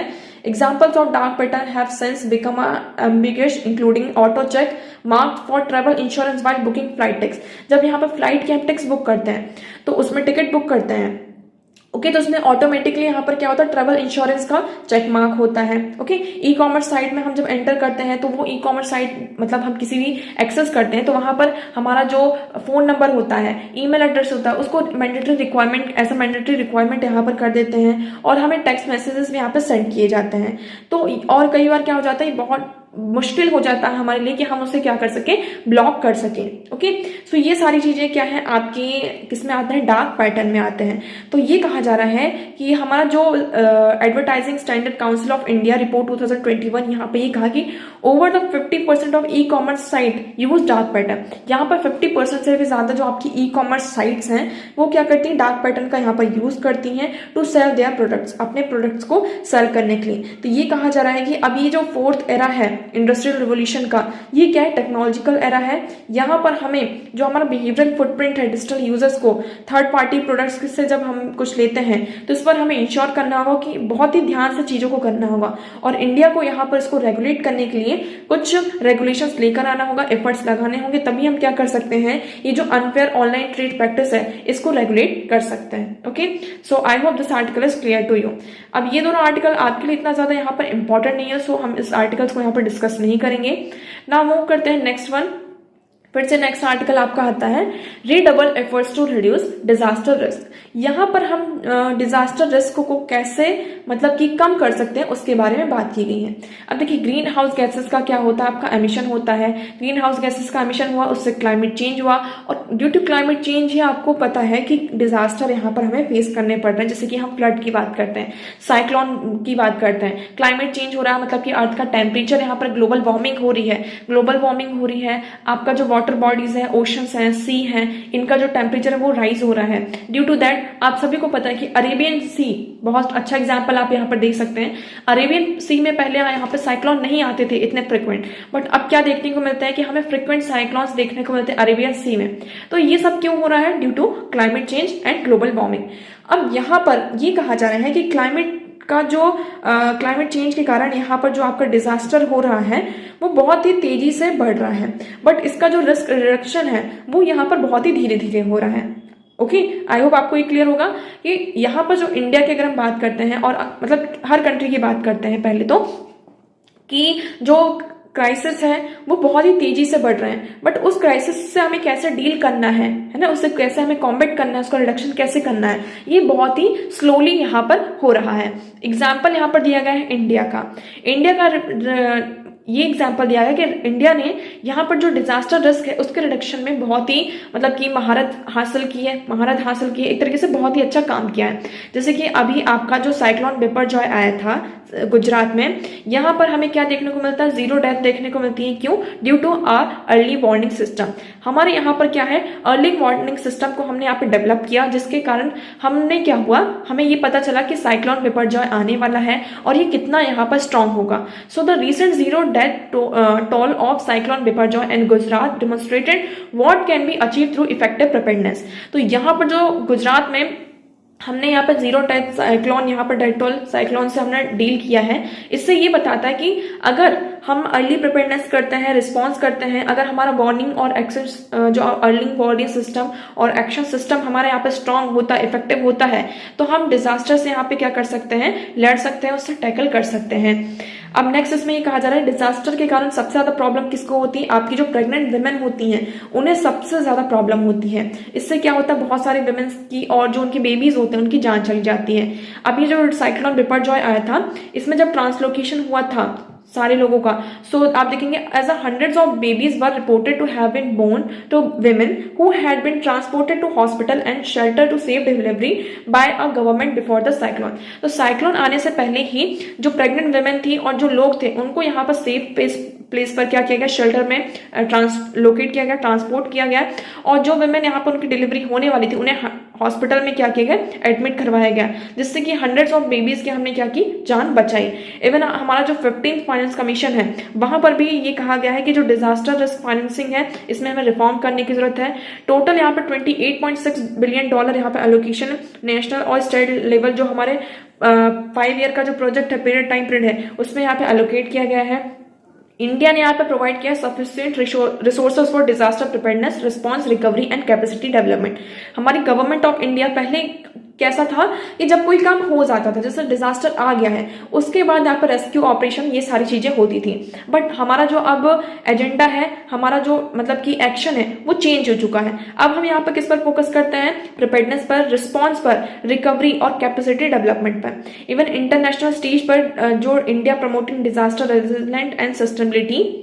Examples of dark pattern have since become ambiguous, including auto check marked for travel insurance while booking flight tickets। जब यहाँ पर फ्लाइट की हम टिकट्स बुक करते हैं तो उसमें टिकट बुक करते हैं, ओके, तो उसमें ऑटोमेटिकली यहाँ पर क्या होता है, ट्रैवल इंश्योरेंस का चेक मार्क होता है। ओके, ई कॉमर्स साइट में हम जब एंटर करते हैं तो वो ई कॉमर्स साइट मतलब हम किसी भी एक्सेस करते हैं तो वहां पर हमारा जो फोन नंबर होता है, ईमेल एड्रेस होता है, उसको मैंडेटरी रिक्वायरमेंट, ऐसा मैंडेटरी रिक्वायरमेंट यहाँ पर कर देते हैं और हमें टेक्स्ट मैसेजेस भी यहाँ पर सेंड किए जाते हैं। तो और कई बार क्या हो जाता है, बहुत मुश्किल हो जाता है हमारे लिए कि हम उसे क्या कर सके, ब्लॉक कर सके। ओके, सो ये सारी चीजें क्या है आपकी किसमें आते हैं, डार्क पैटर्न में आते हैं। तो ये कहा जा रहा है कि हमारा जो advertising standard council of India report 2021 यहाँ पे ये कहा कि over the 50% of e commerce site use dark pattern. यहाँ पर 50% से भी ज्यादा जो आपकी ई कॉमर्स साइट्स हैं वो क्या करती हैं, डार्क पैटर्न का यहाँ पर यूज करती हैं टू सेल देयर प्रोडक्ट्स, अपने प्रोडक्ट्स को सेल करने के लिए। तो ये कहा जा रहा है कि अब ये जो फोर्थ एरा है इंडस्ट्रियल रिवोल्यूशन का, ये क्या है, टेक्नोलॉजिकल एरा है। यहाँ पर हमें जो हमारा बिहेवियरल फुटप्रिंट है डिजिटल यूजर्स को थर्ड पार्टी प्रोडक्ट्स से जब हम कुछ लेते हैं तो इस पर हमें इंश्योर करना होगा कि बहुत ही ध्यान से चीजों को करना होगा और इंडिया को यहाँ पर इसको रेगुलेट करने के लिए कुछ रेगुलेशंस लेकर आना होगा, एफर्ट्स लगाने होंगे, तभी हम क्या कर सकते हैं, ये जो अनफेयर ऑनलाइन ट्रेड प्रैक्टिस है इसको रेगुलेट कर सकते हैं। Okay, so I hope this article is clear to you. अब ये दोनों आर्टिकल आपके लिए इतना ज्यादा यहाँ पर इंपॉर्टेंट नहीं है, सो हम इस आर्टिकल्स को यहाँ पर डिस्कस नहीं करेंगे। नाउ मूव करते हैं नेक्स्ट वन। फिर से नेक्स्ट आर्टिकल आपका आता है redouble efforts to reduce disaster risk. यहाँ पर हम डिजास्टर रिस्क को कैसे मतलब कि कम कर सकते हैं उसके बारे में बात की गई है। अब देखिए ग्रीन हाउस गैसेस का क्या होता है, आपका एमिशन होता है। ग्रीन हाउस गैसेस का एमिशन हुआ, उससे क्लाइमेट चेंज हुआ और ड्यू टू क्लाइमेट चेंज ही आपको पता है कि डिजास्टर यहाँ पर हमें फेस करने पड़ रहे हैं। जैसे कि हम फ्लड की बात करते हैं, साइक्लोन की बात करते हैं, क्लाइमेट चेंज हो रहा है मतलब कि अर्थ का टेम्परेचर यहाँ पर ग्लोबल वार्मिंग हो रही है, ग्लोबल वार्मिंग हो रही है। आपका जो वाटर बॉडीज है, ओशंस हैं, सी हैं, इनका जो टेम्परेचर है वो राइज हो रहा है। ड्यू टू दैट आप सभी को पता है कि अरेबियन सी बहुत अच्छा एग्जांपल आप यहाँ पर देख सकते हैं। अरेबियन सी में पहले यहाँ पर साइक्लोन नहीं आते थे इतने फ्रिक्वेंट, बट अब क्या देखने को मिलता है कि हमें फ्रिक्वेंट साइक्लोन्स देखने को मिलते हैं अरेबियन सी में। तो ये सब क्यों हो रहा है, due to climate change and global warming. अब यहाँ पर ये कहा जा रहा है कि क्लाइमेट का जो क्लाइमेट चेंज के कारण यहाँ पर जो आपका डिजास्टर हो रहा है वो बहुत ही तेजी से बढ़ रहा है, बट इसका जो रिस्क रिडक्शन है वो यहाँ पर बहुत ही धीरे धीरे हो रहा है। ओके, आई होप आपको ये क्लियर होगा कि यहाँ पर जो इंडिया की अगर हम बात करते हैं और मतलब हर कंट्री की बात करते हैं पहले तो, कि जो क्राइसिस है वो बहुत ही तेजी से बढ़ रहे हैं, बट उस क्राइसिस से हमें कैसे डील करना है ना, उससे कैसे हमें कॉम्बैट करना है, उसका रिडक्शन कैसे करना है, ये बहुत ही स्लोली यहाँ पर हो रहा है। एग्जाम्पल यहाँ पर दिया गया है इंडिया का। इंडिया का ये एग्जाम्पल दिया है कि इंडिया ने यहाँ पर जो डिजास्टर रिस्क है उसके रिडक्शन में बहुत ही मतलब कि महारत हासिल की है, एक तरीके से बहुत ही अच्छा काम किया है। जैसे कि अभी आपका जो साइक्लोन बिपरजॉय आया था गुजरात में, यहाँ पर हमें क्या देखने को मिलता है, 0 डेथ देखने को मिलती है। क्यों? Due to our early warning system. हमारे यहाँ पर क्या है, अर्ली वार्निंग सिस्टम को हमने यहाँ पे डेवलप किया, जिसके कारण हमने क्या हुआ, हमें ये पता चला कि साइक्लोन बिपरजॉय आने वाला है और ये कितना यहाँ पर स्ट्रांग होगा। So the recent 0 death toll of cyclone Biparjoy and Gujarat demonstrated what can be achieve through effective preparedness. तो यहाँ पर जो गुजरात में हमने यहाँ पर जीरो टाइप साइक्लोन, यहाँ पर डेटोल साइक्लोन से हमने डील किया है। इससे ये बताता है कि अगर हम अर्ली प्रिपेयरनेस करते हैं, रिस्पॉन्स करते हैं, अगर हमारा वार्निंग और एक्शन जो अर्ली वार्निंग सिस्टम और एक्शन सिस्टम हमारे यहाँ पे स्ट्रांग होता है, इफेक्टिव होता है, तो हम डिजास्टर से यहाँ पे क्या कर सकते हैं, लड़ सकते हैं, उससे टैकल कर सकते हैं। अब नेक्स्ट इसमें ये कहा जा रहा है डिजास्टर के कारण सबसे ज्यादा प्रॉब्लम किसको होती है, आपकी जो प्रेग्नेंट वुमेन होती हैं उन्हें सबसे ज्यादा प्रॉब्लम होती है। इससे क्या होता है, बहुत सारे वुमेन की और जो उनकी बेबीज होते हैं उनकी जान चली जाती है। अब ये जो साइक्लोन बिपरजॉय आया था, इसमें जब ट्रांसलोकेशन हुआ था सारे लोगों का, सो आप देखेंगे as a hundreds of babies were reported to have been born to women who had been transported to hospital and shelter to save delivery by a government before the cyclone. तो cyclone आने से पहले ही जो pregnant women थी और जो लोग थे उनको यहाँ पर सेफ प्लेस पर क्या किया गया, शेल्टर में ट्रांसलोकेट किया गया, ट्रांसपोर्ट किया गया, और जो विमेन यहाँ पर उनकी डिलीवरी होने वाली थी उन्हें हॉस्पिटल में क्या किया गया, एडमिट करवाया गया, जिससे कि हंड्रेड्स ऑफ बेबीज की हमने क्या की, जान बचाई। इवन हमारा जो 15th फाइनेंस कमीशन है वहां पर भी ये कहा गया है कि जो डिजास्टर रिस्क फाइनेंसिंग है इसमें हमें रिफॉर्म करने की जरूरत है। टोटल यहाँ पर $28.6 बिलियन यहाँ पे एलोकेशन नेशनल और स्टेट लेवल जो हमारे 5 ईयर का जो प्रोजेक्ट है, पीरियड टाइम पीरियड है, उसमें यहाँ पे एलोकेट किया गया है। इंडिया ने यहाँ पे प्रोवाइड किया sufficient resources for disaster preparedness, response, recovery and capacity development. हमारी गवर्नमेंट ऑफ इंडिया पहले कैसा था कि जब कोई काम हो जाता था, जैसे डिजास्टर आ गया है, उसके बाद यहाँ पर रेस्क्यू ऑपरेशन, ये सारी चीजें होती थी। बट हमारा जो अब एजेंडा है, हमारा जो मतलब कि एक्शन है, वो चेंज हो चुका है। अब हम यहाँ पर किस पर फोकस करते हैं, प्रिपेयर्डनेस पर, रिस्पॉन्स पर, रिकवरी और कैपेसिटी डेवलपमेंट पर। इवन इंटरनेशनल स्टेज पर जो India promoting disaster resilient and sustainability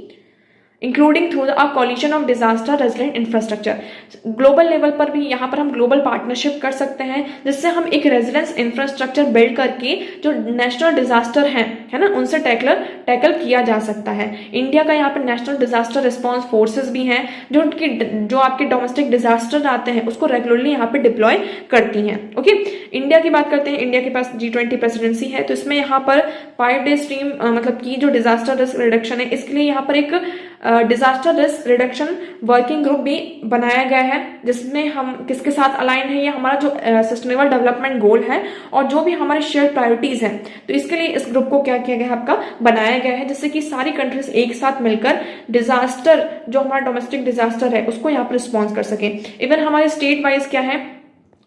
including through a coalition of disaster resilient infrastructure. Global level पर भी यहाँ पर हम ग्लोबल पार्टनरशिप कर सकते हैं, जिससे हम एक रेजिलेंस इंफ्रास्ट्रक्चर बिल्ड करके जो नेशनल डिजास्टर है ना, उनसे टैकल किया जा सकता है। इंडिया का यहाँ पर नेशनल डिजास्टर रिस्पॉन्स फोर्सेस भी हैं जो आपके डोमेस्टिक डिजास्टर आते हैं उसको रेगुलरली यहाँ पे डिप्लॉय करती हैं। ओके, इंडिया की बात करते हैं। इंडिया के पास G20 प्रेसिडेंसी है, तो इसमें यहाँ पर 5 डे स्ट्रीम मतलब की जो डिजास्टर रिस्क रिडक्शन है, इसके लिए यहाँ पर एक disaster risk reduction working group भी बनाया गया है, जिसमें हम किसके साथ अलाइन है, ये हमारा जो सस्टेनेबल डेवलपमेंट गोल है और जो भी हमारे शेयर प्रायोरिटीज हैं, तो इसके लिए इस ग्रुप को क्या किया गया है, आपका बनाया गया है, जिससे कि सारी कंट्रीज एक साथ मिलकर डिजास्टर जो हमारा डोमेस्टिक डिजास्टर है उसको यहाँ पर रिस्पॉन्स कर सके। इवन हमारे स्टेट वाइज क्या है,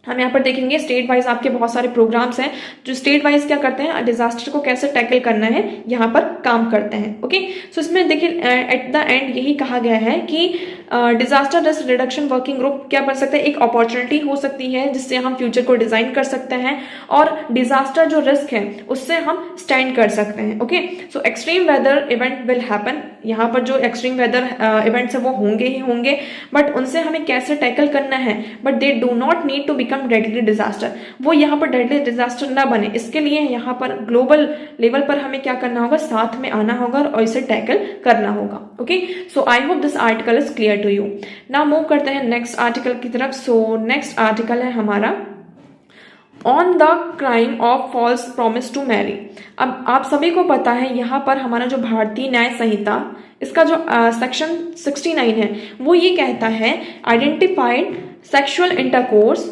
हम यहाँ पर देखेंगे स्टेट वाइज आपके बहुत सारे प्रोग्राम्स हैं जो स्टेट वाइज क्या करते हैं, डिजास्टर को कैसे टैकल करना है यहाँ पर काम करते हैं। ओके, सो इसमें देखिए एट द एंड यही कहा गया है कि disaster risk reduction working group क्या बन सकता है, एक अपॉर्चुनिटी हो सकती है जिससे हम फ्यूचर को डिजाइन कर सकते हैं और डिजास्टर जो रिस्क है उससे हम स्टैंड कर सकते हैं। Okay, so extreme weather event will happen, यहाँ पर जो एक्सट्रीम वेदर इवेंट्स है वो होंगे ही होंगे, बट उनसे हमें कैसे टैकल करना है, but they do not need to become deadly disaster, वो यहाँ पर डेडली डिजास्टर ना बने, इसके लिए यहाँ पर ग्लोबल लेवल पर हमें क्या करना होगा, साथ में आना होगा और इसे टैकल करना होगा। Okay, so I hope this article is clear to you. Now move करते हैं नेक्स्ट आर्टिकल की तरफ। सो नेक्स्ट आर्टिकल है हमारा on the crime of false promise to marry. अब आप सभी को पता है यहाँ पर हमारा जो भारतीय न्याय संहिता, इसका जो सेक्शन 69 है वो ये कहता है identified sexual intercourse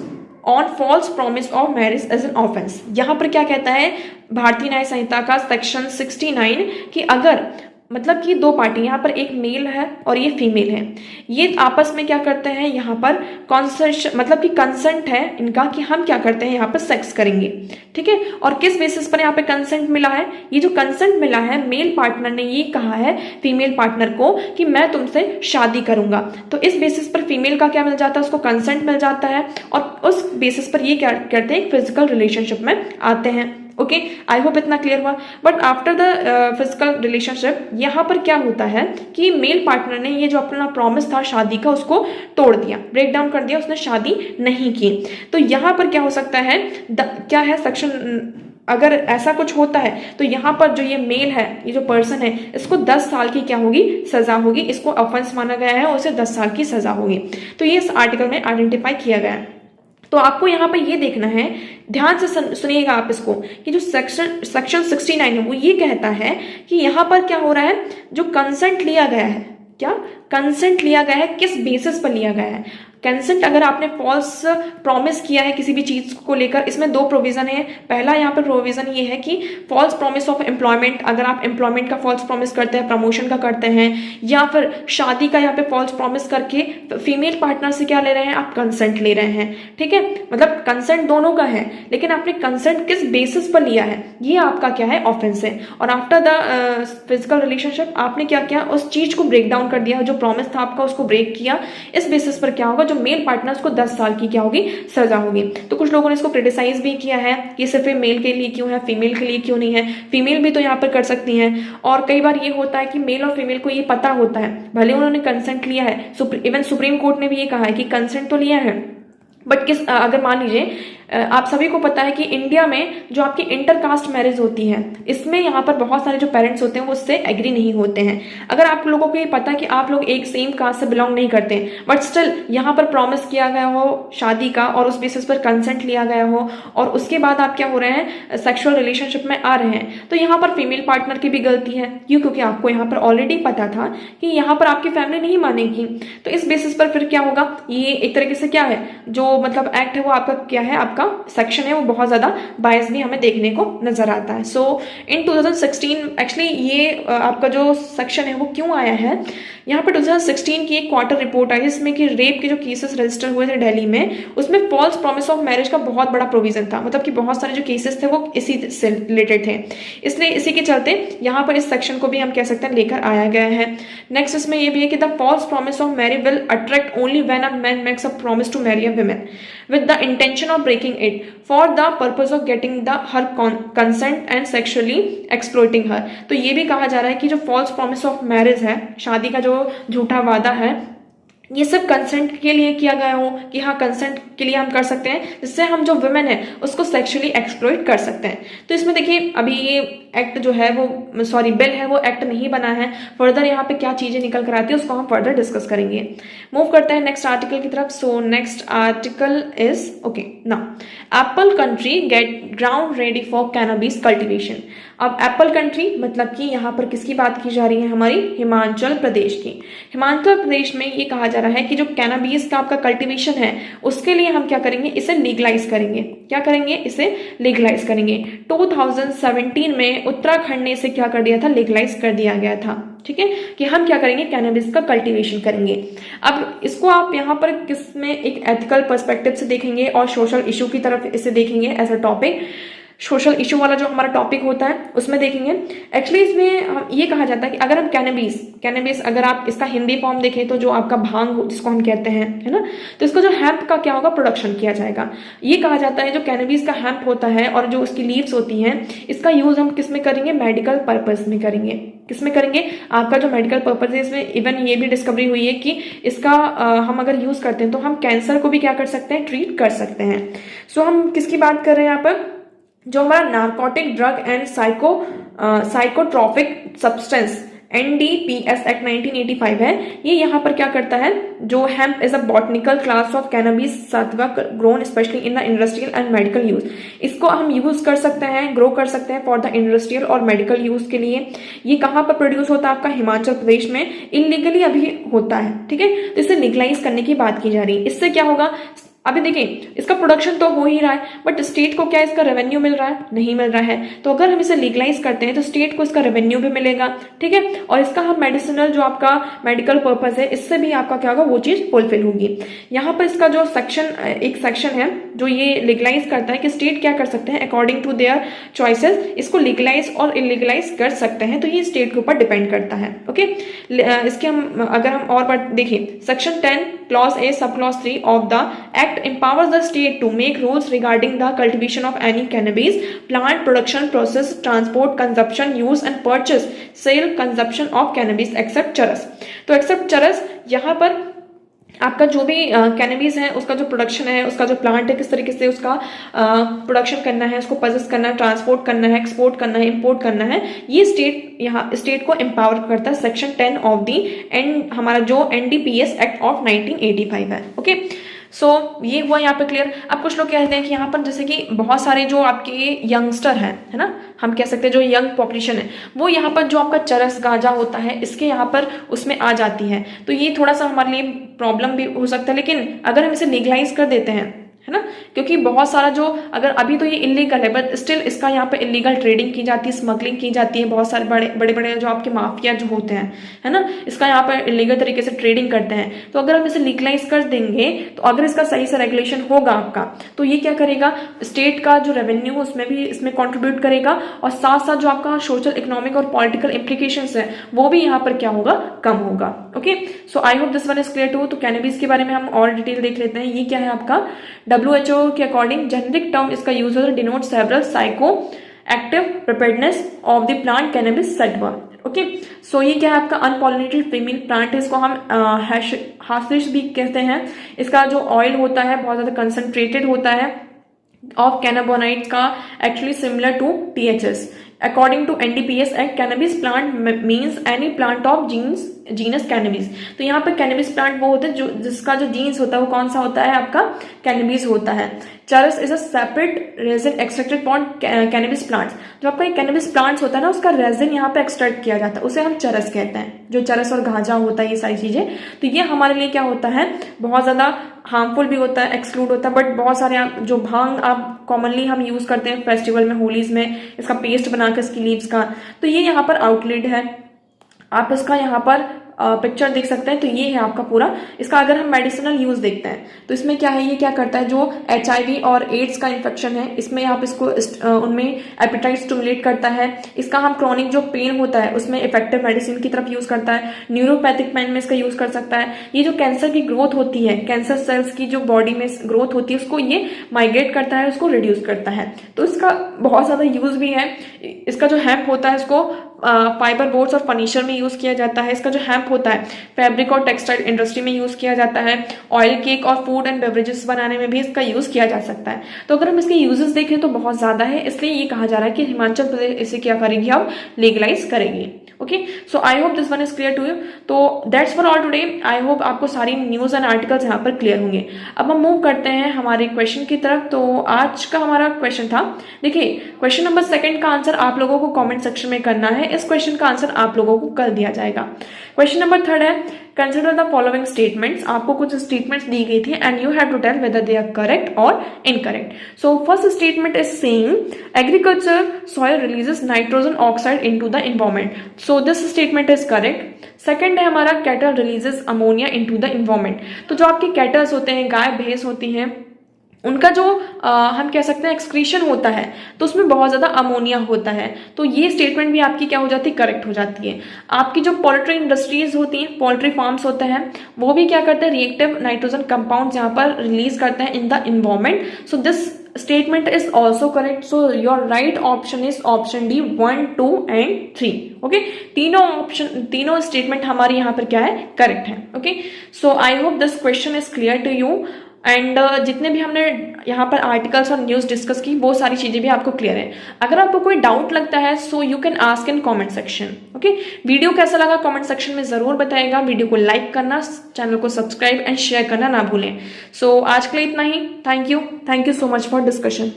on false promise of marriage as an offence. यहाँ पर क्या कहता है भारतीय न्याय संहिता का सेक्शन 69 कि अगर मतलब कि दो पार्टी, यहाँ पर एक मेल है और ये फीमेल है, ये आपस में क्या करते हैं, यहाँ पर कॉन्सेंट मतलब कि कंसेंट है इनका कि हम क्या करते हैं यहाँ पर सेक्स करेंगे। ठीक है, और किस बेसिस पर यहाँ पे कंसेंट मिला है, ये जो कंसेंट मिला है मेल पार्टनर ने ये कहा है फीमेल पार्टनर को कि मैं तुमसे शादी करूंगा, तो इस बेसिस पर फीमेल का क्या मिल जाता है, उसको कंसेंट मिल जाता है और उस बेसिस पर ये क्या करते हैं, फिजिकल रिलेशनशिप में आते हैं। ओके, आई होप इतना क्लियर हुआ। But after the physical relationship यहाँ पर क्या होता है कि मेल पार्टनर ने ये जो अपना प्रॉमिस था शादी का उसको तोड़ दिया, ब्रेक डाउन कर दिया, उसने शादी नहीं की। तो यहाँ पर क्या हो सकता है, क्या है सेक्शन, अगर ऐसा कुछ होता है तो यहाँ पर जो ये मेल है, ये जो पर्सन है, इसको 10 साल की क्या होगी, सजा होगी, इसको ऑफेंस माना गया है और उसे 10 साल की सजा होगी। तो ये इस आर्टिकल में आइडेंटिफाई किया गया है। तो आपको यहाँ पर ये देखना है, ध्यान से सुनिएगा आप इसको, कि जो सेक्शन 69 है वो ये कहता है कि यहाँ पर क्या हो रहा है, जो कंसेंट लिया गया है, क्या कंसेंट लिया गया है, किस बेसिस पर लिया गया है, कंसेंट अगर आपने फॉल्स प्रॉमिस किया है किसी भी चीज को लेकर, इसमें दो प्रोविजन है। पहला यहाँ पर प्रोविजन ये है कि फॉल्स प्रॉमिस ऑफ एम्प्लॉयमेंट, अगर आप एम्प्लॉयमेंट का फॉल्स प्रॉमिस करते हैं, प्रमोशन का करते हैं, या फिर शादी का यहाँ पे फॉल्स प्रॉमिस करके फीमेल पार्टनर से क्या ले रहे हैं, आप कंसेंट ले रहे हैं। ठीक है, मतलब कंसेंट दोनों का है, लेकिन आपने कंसेंट किस बेसिस पर लिया है, ये आपका क्या है, ऑफेंस है। और आफ्टर द फिजिकल रिलेशनशिप आपने क्या किया, उस चीज को ब्रेक डाउन कर दिया, जो प्रॉमिस था आपका उसको ब्रेक किया। इस बेसिस पर क्या होगा, जो मेल पार्टनर को 10 साल की क्या होगी, सजा होगी। तो कुछ लोगों ने इसको क्रिटिसाइज भी किया है कि सिर्फ मेल के लिए क्यों है, फीमेल के लिए क्यों नहीं है, फीमेल भी तो यहाँ पर कर सकती हैं। और कई बार ये होता है कि मेल और फीमेल को ये पता होता है, भले उन्होंने कंसेंट लिया है, इवन सुप्रीम कोर्ट ने भी ये कहा है कि कंसेंट तो लिया है, बट अगर मान लीजिए आप सभी को पता है कि इंडिया में जो आपकी इंटरकास्ट मैरिज होती है, इसमें यहाँ पर बहुत सारे जो पेरेंट्स होते हैं वो उससे एग्री नहीं होते हैं। अगर आप लोगों को ये पता है कि आप लोग एक सेम कास्ट से बिलोंग नहीं करते, बट स्टिल यहाँ पर प्रॉमिस किया गया हो शादी का और उस बेसिस पर कंसेंट लिया गया हो, और उसके बाद आप क्या हो रहे हैं, सेक्सुअल रिलेशनशिप में आ रहे हैं, तो यहाँ पर फीमेल पार्टनर की भी गलती है। क्यों? क्योंकि आपको यहाँ पर ऑलरेडी पता था कि यहाँ पर आपकी फैमिली नहीं मानेगी। तो इस बेसिस पर फिर क्या होगा, ये एक तरीके से क्या है, जो मतलब एक्ट है वो आपका क्या है, आपका सेक्शन है वो बहुत ज्यादा बायस भी हमें देखने को नजर आता है। सो इन 2016 एक्चुअली ये आपका जो सेक्शन है वो क्यों आया है, यहाँ पर 2016 की एक क्वार्टर रिपोर्ट आई जिसमें कि रेप के जो केसेस रजिस्टर हुए थे दिल्ली में, उसमें फॉल्स प्रॉमिस ऑफ मैरिज का बहुत बड़ा प्रोविजन था। मतलब कि बहुत सारे जो केसेस थे वो इसी से रिलेटेड थे, इसलिए इसी के चलते यहाँ पर इस सेक्शन को भी हम कह सकते हैं लेकर आया गया है। नेक्स्ट इसमें ये भी है कि the false promise of marriage will attract only when a man makes a promise to marry a woman with the intention of breaking it for the purpose of getting her consent and sexually exploiting her। तो ये भी कहा जा रहा है कि जो false promise of marriage है, शादी का जो झूठा वादा है, ये सब कंसेंट के लिए किया गया हो कि हाँ कंसेंट के लिए हम कर सकते हैं, जिससे हम जो वुमेन है उसको सेक्सुअली एक्सप्लॉइट कर सकते हैं। तो इसमें देखिए अभी ये एक्ट जो है वो बिल है वो एक्ट नहीं बना है। फर्दर यहाँ पे क्या चीजें निकल कर आती है उसको हम फर्दर डिस्कस करेंगे। मूव करते हैं नेक्स्ट आर्टिकल की तरफ। So next article is okay now Apple country gate ground ready for cannabis cultivation. अब एप्पल कंट्री मतलब कि यहाँ पर किसकी बात की जा रही है, हमारी हिमाचल प्रदेश की। हिमाचल प्रदेश में ये कहा जा रहा है कि जो कैनबिस का आपका कल्टीवेशन है उसके लिए हम क्या करेंगे, इसे लीगलाइज करेंगे। क्या करेंगे, इसे लीगलाइज करेंगे। 2017 में उत्तराखंड ने इसे क्या कर दिया था, लीगलाइज कर दिया गया था। ठीक है, कि हम क्या करेंगे, कैनबिस का कल्टीवेशन करेंगे। अब इसको आप यहाँ पर किसमें एक एथिकल पर्सपेक्टिव से देखेंगे और सोशल इशू की तरफ इसे देखेंगे as a topic. Social issue वाला जो हमारा टॉपिक होता है उसमें देखेंगे। एक्चुअली इसमें ये कहा जाता है कि अगर हम कैनबिस अगर आप इसका हिंदी फॉर्म देखें तो जो आपका भांग जिसको हम कहते हैं, है ना, तो इसको जो हेम्प का क्या होगा, प्रोडक्शन किया जाएगा। ये कहा जाता है जो कैनबिस का हेम्प होता है और जो उसकी लीव्स होती हैं, इसका यूज हम किस में करेंगे, मेडिकल पर्पज में करेंगे। किसमें करेंगे, आपका जो मेडिकल पर्पज है इसमें इवन ये भी डिस्कवरी हुई है कि इसका हम अगर यूज करते हैं तो हम कैंसर को भी क्या कर सकते हैं, ट्रीट कर सकते हैं। सो हम किसकी बात कर रहे हैं यहाँ पर, जो हमारा narcotic drug and psychotropic substance NDPS act 1985 है, ये यहाँ पर क्या करता है, जो hemp is a botanical class of cannabis sativa grown specially in the industrial and medical use. इसको हम यूज कर सकते हैं, ग्रो कर सकते हैं फॉर द इंडस्ट्रियल और मेडिकल यूज के लिए। ये कहाँ पर प्रोड्यूस होता है, आपका हिमाचल प्रदेश में। इलीगली अभी होता है, ठीक है, तो इसे लीगलाइज करने की बात की जा रही है। इससे क्या होगा, अभी देखिए इसका प्रोडक्शन तो हो ही रहा है, बट स्टेट को क्या इसका रेवेन्यू मिल रहा है, नहीं मिल रहा है। तो अगर हम इसे लीगलाइज करते हैं तो स्टेट को इसका रेवेन्यू भी मिलेगा, ठीक है, और इसका हम मेडिसिनल जो आपका मेडिकल पर्पज है इससे भी आपका क्या होगा, वो चीज फुलफिल होगी। यहाँ पर इसका जो एक सेक्शन है जो ये लीगलाइज करता है कि स्टेट क्या कर सकते हैं, अकॉर्डिंग टू देयर चॉइसेस इसको लीगलाइज और इलीगलाइज कर सकते हैं। तो ये स्टेट के ऊपर डिपेंड करता है। ओके, इसके हम अगर हम और बात देखिए, section 10 clause A sub clause 3 of the act empowers the state to make rules regarding the cultivation of any cannabis plant, production, process, transport, consumption, use and purchase, sale, consumption of cannabis except चरस। तो except चरस यहाँ पर आपका जो भी cannabis है उसका जो प्रोडक्शन है, उसका जो प्लांट है, किस तरीके से उसका प्रोडक्शन करना है, उसको पजेस करना है, ट्रांसपोर्ट करना है, एक्सपोर्ट करना है, इंपोर्ट करना है, ये स्टेट को एम्पावर करता है सेक्शन 10 ऑफ दी एंड हमारा जो NDPS एक्ट ऑफ 1985 है। ओके, सो ये हुआ यहाँ पे क्लियर। अब कुछ लोग कहते हैं कि यहाँ पर जैसे कि बहुत सारे जो आपके यंगस्टर हैं, है ना, हम कह सकते हैं जो यंग पॉपुलेशन है, वो यहाँ पर जो आपका चरस गांजा होता है इसके यहाँ पर उसमें आ जाती है। तो ये थोड़ा सा हमारे लिए प्रॉब्लम भी हो सकता है, लेकिन अगर हम इसे लीगलाइज कर देते हैं, है ना, क्योंकि बहुत सारा जो, अगर अभी तो ये इलीगल है बट स्टिल इसका यहाँ पे इलीगल ट्रेडिंग की जाती है, स्मगलिंग की जाती है, बहुत सारे बड़े बड़े जो आपके माफिया जो होते हैं, है ना, इसका यहाँ पर इलीगल तरीके से ट्रेडिंग करते हैं। तो अगर हम इसे लीगलाइज कर देंगे, तो अगर इसका सही से रेगुलेशन होगा आपका, तो ये क्या करेगा, स्टेट का जो रेवेन्यू उसमें भी इसमें कॉन्ट्रीब्यूट करेगा, और साथ साथ जो आपका सोशल, इकोनॉमिक और पॉलिटिकल इम्प्लीकेशंस है वो भी यहाँ पर क्या होगा, कम होगा। Okay, so I hope this one is clear to. तो कैनबिस के बारे में हम और डिटेल देख लेते हैं। ये क्या है आपका, WHO के अकॉर्डिंग जेनेरिक टर्म इसका यूज होता है, denote several psycho active preparedness of the plant cannabis sativa. Okay, so ये क्या है आपका अनपॉलिनेटेड फीमेल प्लांट है, इसको हम हाशिश भी कहते हैं। इसका जो ऑयल होता है बहुत ज्यादा कंसंट्रेटेड होता है ऑफ कैनाबोनाइट का, actually similar to THS। According to NDPS Act, cannabis plant means any plant of genus cannabis. तो यहाँ पे कैनबिस प्लांट वो होता है जो जिसका जो जीन्स होता है वो कौन सा होता है आपका, कैनबिस होता है। चरस is a separate resin extracted from cannabis plants. जो आपका कैनबिस प्लांट्स होता है ना, उसका रेजिन यहाँ पे एक्सट्रैक्ट किया जाता है, उसे हम चरस कहते हैं। जो चरस और गांजा होता है, ये सारी चीजें, तो ये हमारे लिए क्या होता है, बहुत ज्यादा हार्मफुल भी होता है, एक्सक्लूड होता है। बट बहुत सारे जो भांग आप कॉमनली हम यूज करते हैं फेस्टिवल में, होलीज में, इसका पेस्ट बनाकर इसकी लीव्स का, तो ये यहाँ पर आउटलेट है। आप इसका यहाँ पर पिक्चर देख सकते हैं। तो ये है आपका पूरा। इसका अगर हम मेडिसिनल यूज देखते हैं तो इसमें क्या है, ये क्या करता है, जो HIV और एड्स का इन्फेक्शन है इसमें आप इसको उनमें एपेटाइट स्टिमुलेट करता है। इसका हम क्रॉनिक जो पेन होता है उसमें इफेक्टिव मेडिसिन की तरफ यूज करता है। न्यूरोपैथिक पेन में इसका यूज कर सकता है। ये जो कैंसर की ग्रोथ होती है, कैंसर सेल्स की जो बॉडी में ग्रोथ होती है, उसको ये माइग्रेट करता है, उसको रिड्यूस करता है। तो इसका बहुत ज्यादा यूज भी है। इसका जो हेम्प होता है इसको फाइबर बोर्ड्स और फर्नीचर में यूज किया जाता है। इसका जो हेम्प होता है फैब्रिक और टेक्सटाइल इंडस्ट्री में यूज किया जाता है। ऑयल, केक और फूड एंड बेवरेजेस बनाने में भी इसका यूज किया जा सकता है। तो अगर हम इसके यूजेस देखें तो बहुत ज्यादा है, इसलिए ये कहा जा रहा है कि हिमाचल प्रदेश इसे क्या करेगी, अब लीगलाइज करेगी। Okay, so I hope this one is clear to you. तो that's for all today. I hope आपको सारी न्यूज एंड आर्टिकल्स यहाँ पर क्लियर होंगे। अब हम मूव करते हैं हमारे क्वेश्चन की तरफ। तो आज का हमारा क्वेश्चन था, देखिए क्वेश्चन नंबर 2 का आंसर आप लोगों को कमेंट सेक्शन में करना है। इस क्वेश्चन का आंसर आप लोगों को कर दिया जाएगा। क्वेश्चन नंबर 3 है, कंसिडर द फॉलोइंग स्टेटमेंट्स। आपको कुछ स्टेटमेंट्स दी गई थी and you have to tell whether they are correct और incorrect. So first statement is saying agriculture soil releases nitrogen oxide into the environment. So this statement is correct. Second है हमारा, cattle releases ammonia into the environment. तो जो आपके kettles होते हैं, गाय भैंस होती हैं, उनका जो हम कह सकते हैं एक्सक्रीशन होता है, तो उसमें बहुत ज्यादा अमोनिया होता है। तो ये स्टेटमेंट भी आपकी क्या हो जाती है, करेक्ट हो जाती है। आपकी जो पोल्ट्री इंडस्ट्रीज होती हैं, पोल्ट्री फार्म्स होते हैं, वो भी क्या करते हैं, रिएक्टिव नाइट्रोजन कंपाउंड यहाँ पर रिलीज करते हैं in the environment. So this statement is also correct. So your right option is option D 1, 2 and 3। Okay, तीनों स्टेटमेंट हमारे यहाँ पर क्या है, करेक्ट है। Okay, so I hope this question is clear to you and जितने भी हमने यहाँ पर आर्टिकल्स और न्यूज डिस्कस की, वो सारी चीजें भी आपको क्लियर है। अगर आपको कोई डाउट लगता है so you can ask in comment section. Okay, video कैसा लगा कमेंट सेक्शन में जरूर बताइएगा। वीडियो को लाइक करना, चैनल को सब्सक्राइब एंड शेयर करना ना भूलें। सो आज के लिए इतना ही। Thank you so much for discussion.